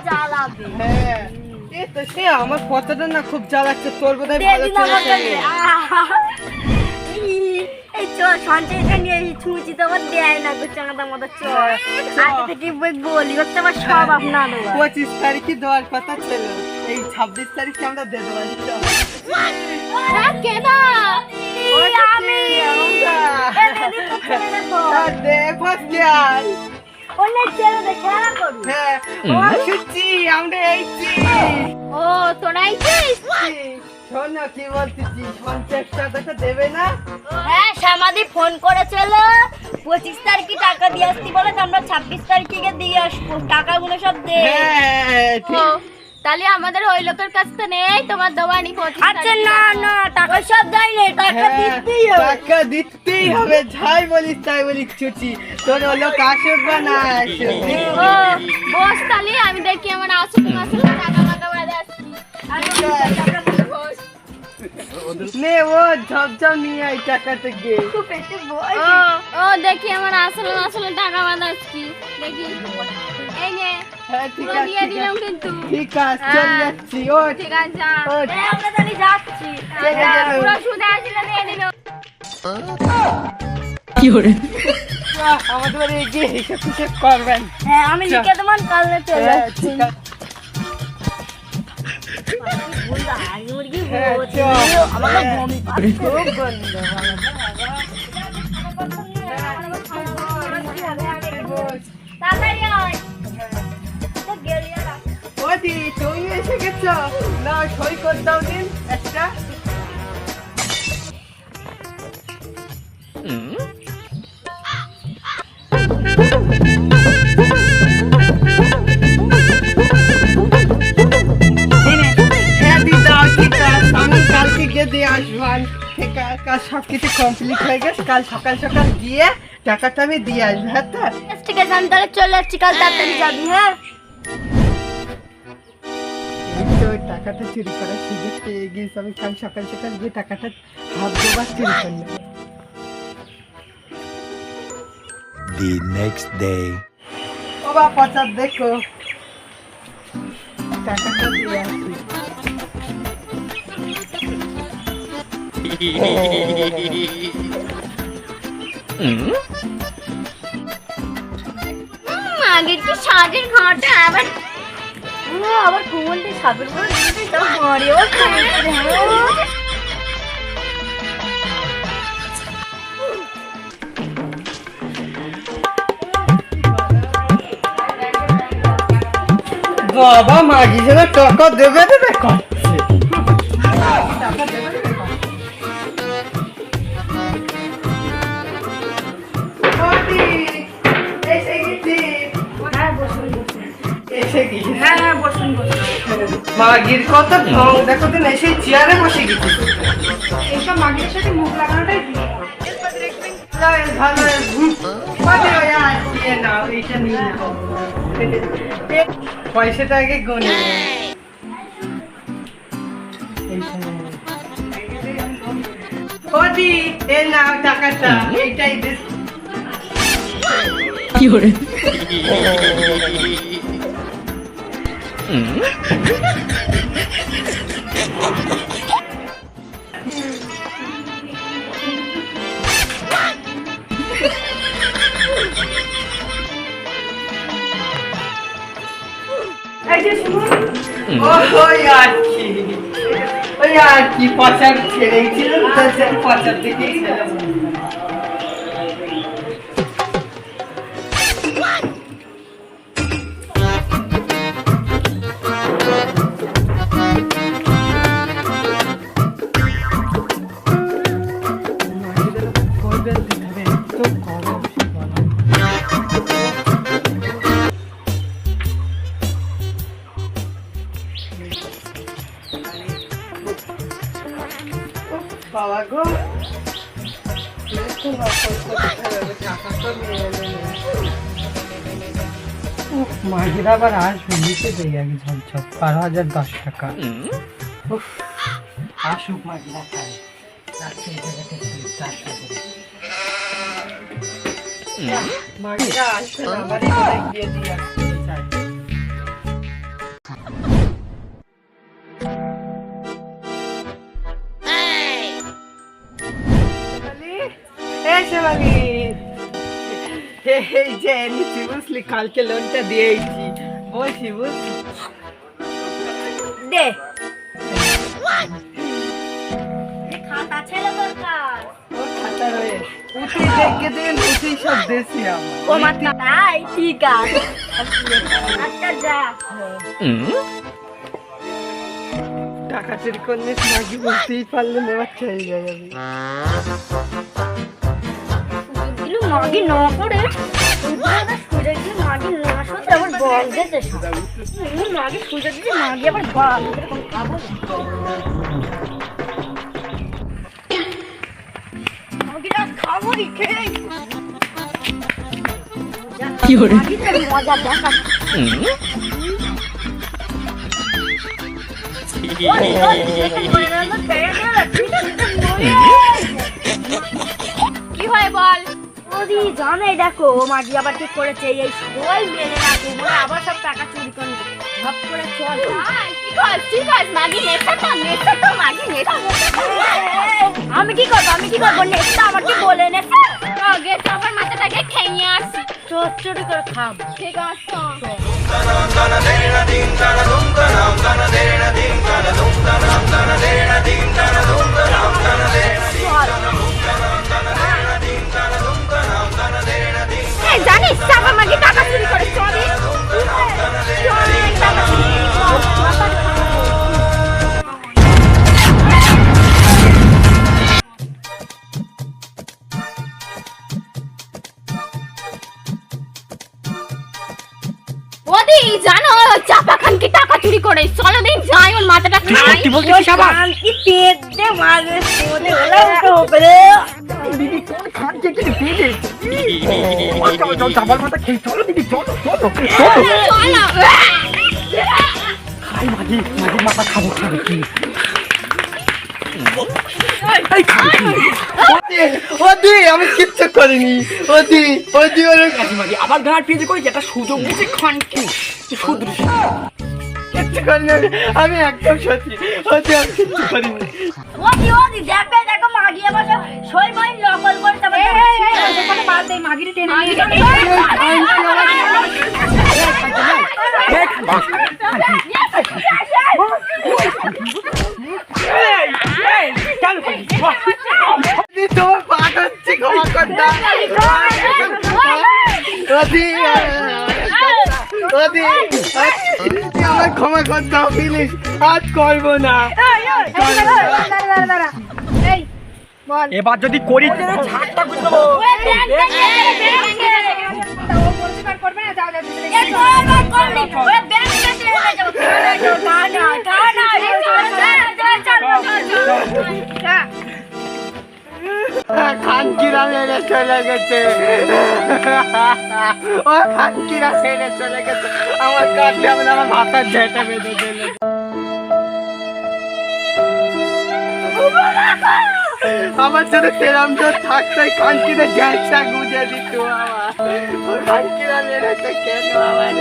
জ্বালাবে। হ্যাঁ এই তো সে আমার কথাটা না খুব জ্বালাচ্ছে, তোর বোধহয় ভালো চলছে। এই চল সঞ্চয়টা নিয়ে ছুঁচি তো আমার দেয় না গো চাঁদা মতো চল আগে থেকে বলি হচ্ছে আমার সব আপনার 25 তারিখে দেওয়ার কথা ছিল, এই 26 তারিখে আমরা দিয়ে দেবো। কেন আমি অনেক ছেলেদের খেলা করি। হ্যাঁ ও শুনছি আমরা এইছি। ও তোরা আইছিস? শোন না কি বলতেছি, 50 টাকা দেবে না? হ্যাঁ সামাদি ফোন করেছিল 25 তারিখে টাকা দিয়ে আসতে বলে, আমরা 26 তারিখে দিয়ে আসবো, টাকাগুলো সব দে। হ্যাঁ ঠিক। তাহলে আমাদের ওই লোকের কাছ থেকে নেই তোমার দেওয়ানি 25। আচ্ছা না না টাকা সব দেয় না, টাকা দিতেই হবে। টাকা দিতেই হবে, যাই বলিস তাই বলিস ছুটি, তোর হলো আসুক বা না আসুক। ও বস তাহলে আমি দেখি আমার আসুক না আসুক টাকা টাকা বাদে আসছি। নে ও ঝপঝপ নিয়ে আই টাকা থেকে। ও দেখি আমার আসলে টাকা বাদে আসছি দেখি। এই নে হ্যাঁ ঠিক পুরো দিয়ে আছে দিলাম কিন্তু। ঠিক আছে চল যাচ্ছি। ও ঠিক আছে যা। আমরা তাহলে যাচ্ছি। পুরো সুদে আসলে নিয়ে নিল। কি করে আমাদের বাড়ি গিয়ে হিসাব করবেন? হ্যাঁ আমি লিখে দেব কালকে চলে হ্যাঁ, যাচ্ছি। ঠিক আছে। মুরগি হ্যাঁ, বলছি চল। আমাকে বমি পাচ্ছে। খুব গন্ধ। তাড়াতাড়ি আয়। তো গেলিয়া রাখ। ওদি তুমি এসে গেছো, না সই করে দাও দিন একটা। হ্যাঁ দি দাও, ঠিক আছে আমি কালকে গিয়ে দিয়ে আসবান। ঠিক আছে কাজ সব কিছু কমপ্লিট হয়ে গেছে, কাল সকাল সকাল গিয়ে টাকাটা আমি দিয়ে আসবো। হ্যাঁ তো ঠিক আছে আমি তাহলে চলে যাচ্ছি, কাল তাড়াতাড়ি যাবি। হ্যাঁ ওই টাকাটা চুরি করার সুযোগ পেয়ে গিয়েছি, আমি কাল সকাল সকাল গিয়ে টাকাটা হাত দেবার চুরি করলাম। The next day. ও বাবা চাপ দেখো টাকাটা দিয়ে আসি। আগের কি শাকের ঘাটা আবার আবার কুমন্ডি সাবের করে দিতে তো মরিও খাই। বাবা মাগি যেন টাকা দেবে দেবে করছে। টাকা দেবে দেবে করছে। বৌদি, এসে গেছি। এসে গেছি। মাগির কত ঢং দেখো তো, এসে চেয়ারে বসে গেছি। এইসব মাগির সাথে মুখ লাগানোটাই ঠিক। ভালো নাও এইটা নিয়ে নাও, পয়সাটা আগে গনে ওদি এ নাও টাকাটা, এইটাই দে। কি করে ওই আর কি পচার ছেড়েই ছিল, পচার দিকেই ছেড়ে। বাবা গো মাঝিরা আবার আসবে, নিচে দেয় আগে ঝপঝপ 12,010 টাকা। আসুক মাঝিরা খাবে, মাঝিরা আসবে না, বাড়ি গিয়ে দিয়ে আসতে চাই। মামি এই যে এনেছি বুঝলি, কালকে লোনটা দিয়েছি বলছি বুঝলি। দে খাতা ছেলে দরকার ও খাতা রয়ে উঠে দেখে দিন, উঠেই সব দেশি আমার। ও মাথা তাই ঠিক আছে আচ্ছা যা টাকা চুরি করলে মাগি বুঝতেই পারলে নেওয়ার চাই যায় আমি। দিলু মাগি না করে সুজা দিলে মাগি না সত্যি আবার বল দিতে মাগি সুজা দিলে মাগি আবার বল খাবো মাগিটা খাবো খেয়ে কি হরে মজা দেখা কি হয় বল ওদি জানে দেখো মাগি আবার কি করেছে এই সবাই মেরে রাখে বলে আবার সব টাকা চুরি করে ভাব করে চল ঠিক আছে মাগি নেতা তো মাগি নেতা আমি কি করবো নেতা আমাকে বলে নেতা আগে তো আমার মাথাটাকে খেয়ে আসি চুরি করে খাব ঠিক আছে জানিস আমার মাকে টাকা চুরি করে চলে ওদি জানো চাপা খান কি টাকা চুরি করে চলো দিন যাই ওর মাথাটা খাই সত্যি বলছিস আবার? কি পেট দে মাগে সোনে ওলা উপরে দিদি তোর খান কে কি দিদি চলো চাপাল মাথা খেয়ে চলো দিদি চলো চলো খাই মাগি মাথা খাবো কি ওদি আমি কিচ্ছু করিনি ওদি ওর কাছে মাগি আবার গাড় পেয়ে কই যেটা সুযোগ বুঝে খান কি শুধু কিচ্ছু করিনি আমি একদম সত্যি ওদি আমি কিচ্ছু করিনি ওদি দেখো মাগি আবার সই মাই নকল করে তবে ওখানে বাদ দে মাগিরে টেনে নিয়ে তোমার পাট হচ্ছে ক্ষমা কর দাও আমার ক্ষমা কর দাও প্লিজ আজ করবো না এই বল এবার যদি করি ছাড়টা বুঝতে দেবো ও পরিষ্কার করবে না যাও যাও খানকিরা মেরে চলে গেছে ও খানকিরা ছেড়ে চলে গেছে আমার কাছে আমার ভাতার ঝেঁটা বেঁধে দিল আমার সাথে তেরাম তো থাকতে খানকিরা ঝাঁচা গুঁজে দিত আমার খানকিরা মেরেছে কেন আমার